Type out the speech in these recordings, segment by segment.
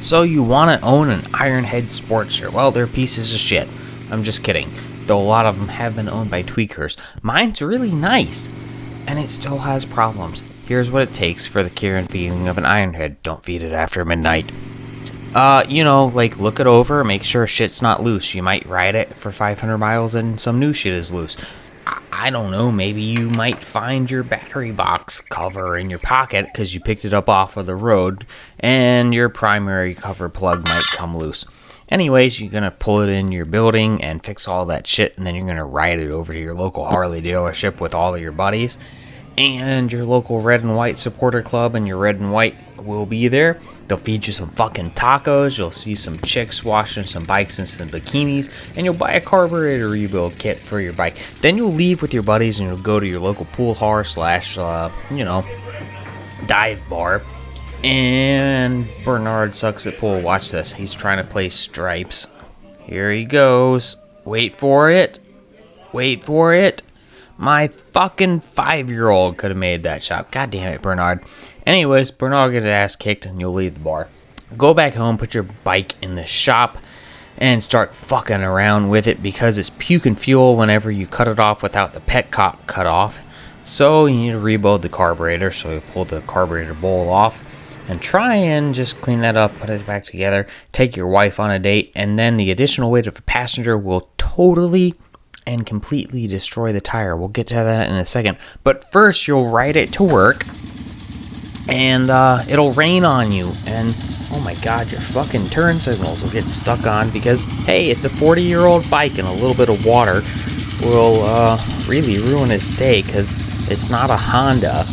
So you want to own an Ironhead Sportster? Well, they're pieces of shit. I'm just kidding. Though a lot of them have been owned by tweakers. Mine's really nice, and it still has problems. Here's what it takes for the care and feeding of an Ironhead. Don't feed it after midnight. Look it over, make sure shit's not loose. You might ride it for 500 miles and some new shit is loose. I don't know, maybe you might find your battery box cover in your pocket because you picked it up off of the road, and your primary cover plug might come loose. Anyways, you're going to pull it in your building and fix all that shit, and then you're going to ride it over to your local Harley dealership with all of your buddies. And your local red and white supporter club and your red and white will be there. They'll feed you some fucking tacos. You'll see some chicks washing some bikes in some bikinis. And you'll buy a carburetor rebuild kit for your bike. Then you'll leave with your buddies and you'll go to your local pool hall / dive bar. And Bernard sucks at pool. Watch this. He's trying to play stripes. Here he goes. Wait for it. Wait for it. My fucking 5-year-old could have made that shot. God damn it, Bernard. Anyways, Bernard will get his ass kicked and you'll leave the bar. Go back home, put your bike in the shop, and start fucking around with it because it's puking fuel whenever you cut it off without the pet cock cut off. So you need to rebuild the carburetor, so you pull the carburetor bowl off and try and just clean that up, put it back together, take your wife on a date, and then the additional weight of a passenger will totally and completely destroy the tire. We'll get to that in a second. But first, you'll ride it to work, and it'll rain on you. And, oh my god, your fucking turn signals will get stuck on because, hey, it's a 40-year-old bike and a little bit of water will really ruin its day because it's not a Honda.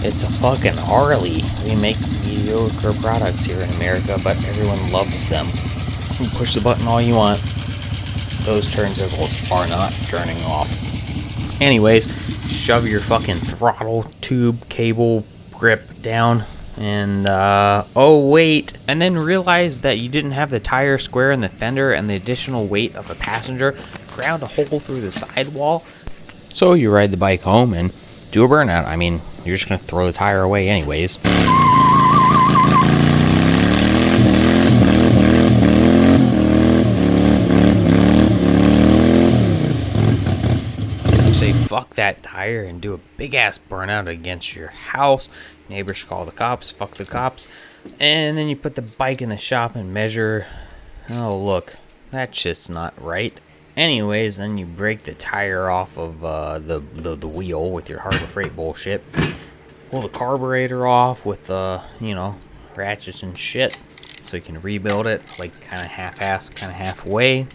It's a fucking Harley. We make mediocre products here in America, but everyone loves them. You push the button all you want. Those turn signals are not turning off. Anyways, shove your fucking throttle tube cable grip down and and then realize that you didn't have the tire square in the fender and the additional weight of a passenger ground a hole through the sidewall. So you ride the bike home and do a burnout. I mean, you're just gonna throw the tire away anyways. Say fuck that tire and do a big ass burnout against your house. Neighbors call the cops, fuck the cops, and then you put the bike in the shop and measure. Oh look, that shit's not right. Anyways, then you break the tire off of the wheel with your Harbor Freight bullshit. Pull the carburetor off with ratchets and shit, so you can rebuild it like kind of half-assed, kind of halfway.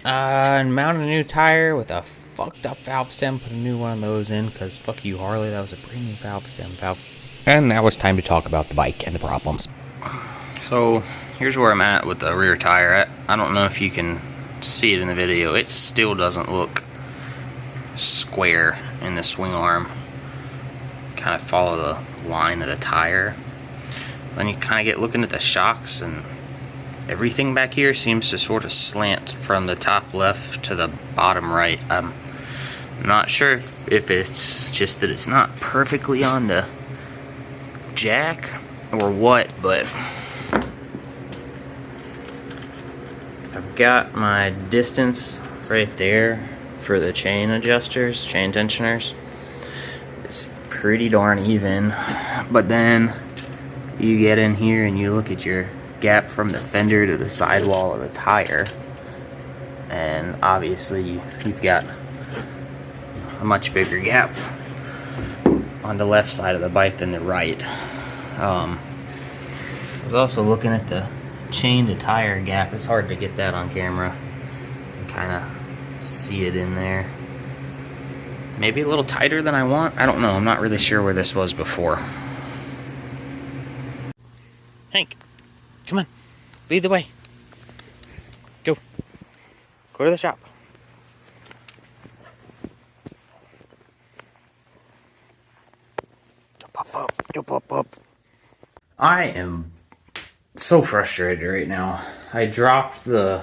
And mount a new tire with a fucked up valve stem. Put a new one of those in, because fuck you, Harley, that was a brand new valve stem. And now it's time to talk about the bike and the problems. So here's where I'm at with the rear tire. I don't know if you can see it in the video. It still doesn't look square in the swing arm. Kind of follow the line of the tire. Then you kind of get looking at the shocks, and everything back here seems to sort of slant from the top left to the bottom right. I'm not sure if it's just that it's not perfectly on the jack or what, but I've got my distance right there for the chain adjusters, chain tensioners. It's pretty darn even, but then you get in here and you look at your gap from the fender to the sidewall of the tire, and obviously you've got a much bigger gap on the left side of the bike than the right. I was also looking at the chain to tire gap. It's hard to get that on camera. You kind of see it in there. Maybe a little tighter than I want. I don't know. I'm not really sure where this was before. Hank, come on. Lead the way. Go. Go to the shop. Up. I am so frustrated right now. I dropped the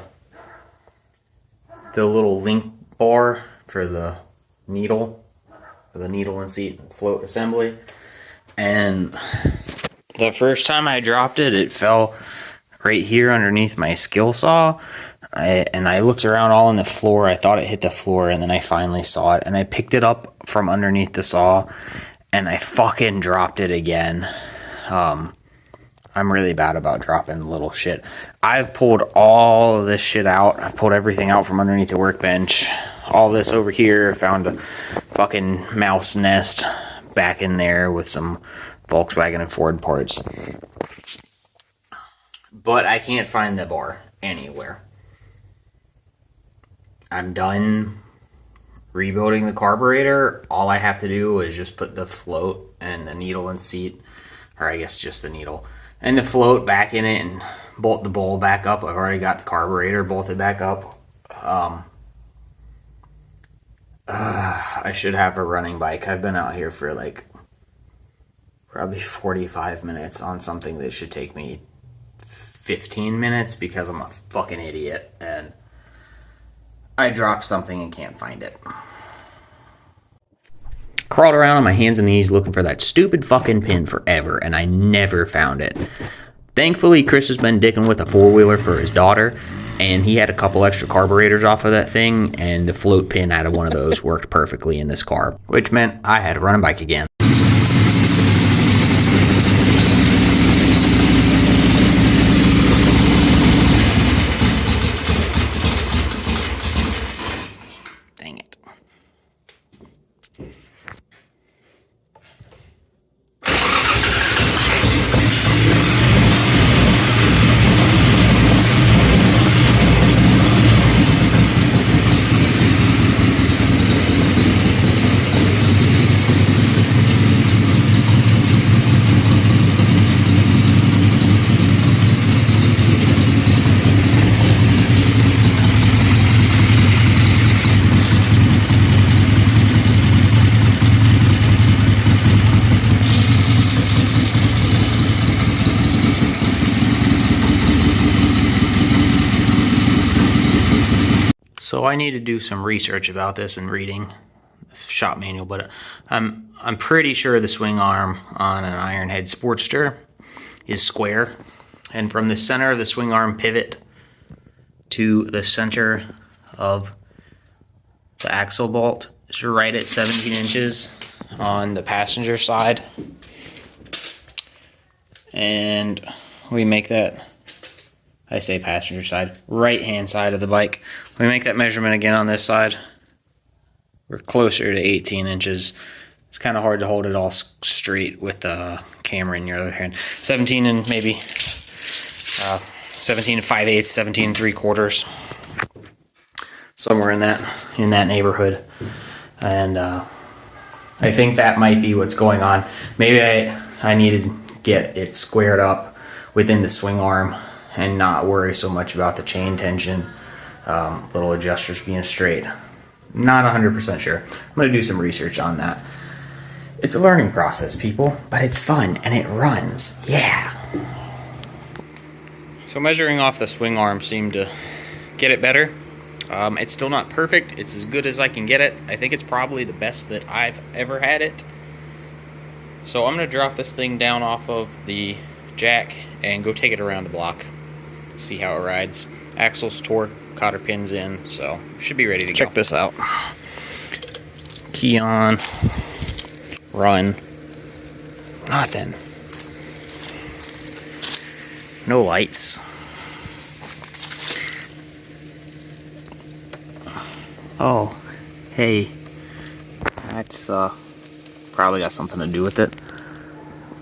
little link bar for the needle and seat and float assembly, and the first time I dropped it, it fell right here underneath my skill saw. And I looked around all on the floor. I thought it hit the floor, and then I finally saw it. And I picked it up from underneath the saw, and I fucking dropped it again. I'm really bad about dropping little shit. I've pulled all of this shit out. I pulled everything out from underneath the workbench. All this over here. Found a fucking mouse nest back in there with some Volkswagen and Ford parts. But I can't find the bar anywhere. I'm done rebuilding the carburetor. All I have to do is just put the float and the needle and seat, or I guess just the needle, and the float back in it and bolt the bowl back up. I've already got the carburetor bolted back up. I should have a running bike. I've been out here for like probably 45 minutes on something that should take me 15 minutes because I'm a fucking idiot and I dropped something and can't find it. Crawled around on my hands and knees looking for that stupid fucking pin forever, and I never found it. Thankfully, Chris has been dicking with a four-wheeler for his daughter, and he had a couple extra carburetors off of that thing, and the float pin out of one of those worked perfectly in this car, which meant I had to run a bike again. So I need to do some research about this and reading the shop manual, but I'm pretty sure the swing arm on an Ironhead Sportster is square, and from the center of the swing arm pivot to the center of the axle bolt is right at 17 inches on the passenger side, and we make that, I say passenger side, right hand side of the bike. We make that measurement again on this side. We're closer to 18 inches. It's kind of hard to hold it all straight with the camera in your other hand. 17 and maybe 17 and 5/8, 17 and 3/4, somewhere in that neighborhood. And I think that might be what's going on. Maybe I need to get it squared up within the swing arm and not worry so much about the chain tension, little adjusters being straight. Not 100% sure. I'm going to do some research on that. It's a learning process, people, but it's fun and it runs. Yeah. So measuring off the swing arm seemed to get it better. It's still not perfect. It's as good as I can get it. I think it's probably the best that I've ever had it. So I'm going to drop this thing down off of the jack and go take it around the block. See how it rides. Axles torque, cotter pins in, so should be ready to go. Check this out. Key on, run, nothing. No lights. Oh, hey, that's probably got something to do with it.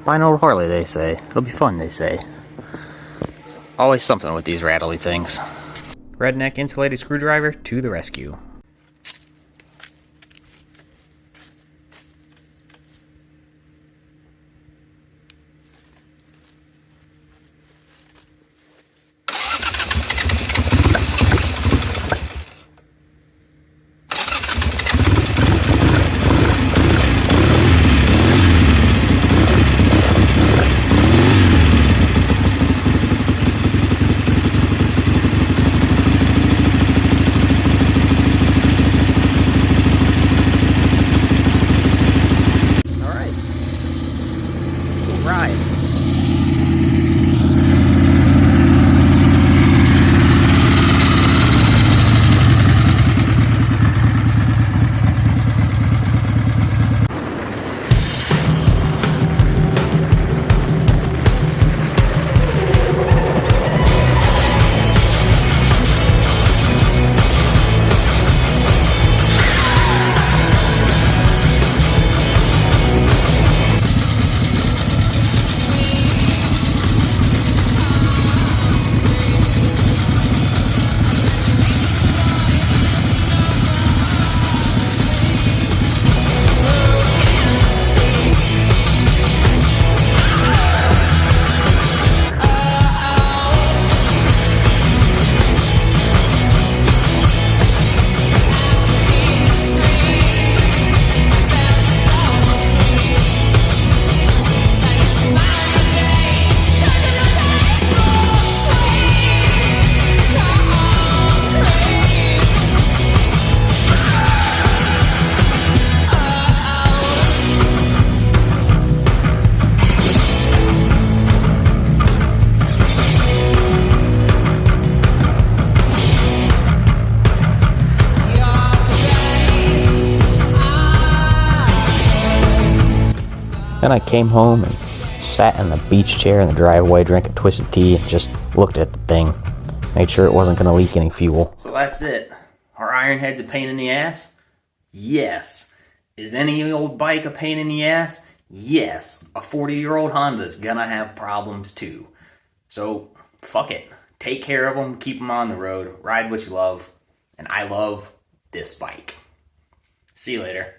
Buy an old Harley, they say. It'll be fun, they say. Always something with these rattly things. Redneck insulated screwdriver to the rescue. Then I came home and sat in the beach chair in the driveway, drank a twisted tea, and just looked at the thing. Made sure it wasn't going to leak any fuel. So that's it. Are Ironheads a pain in the ass? Yes. Is any old bike a pain in the ass? Yes. A 40-year-old Honda's gonna have problems too. So, fuck it. Take care of them, keep them on the road, ride what you love, and I love this bike. See you later.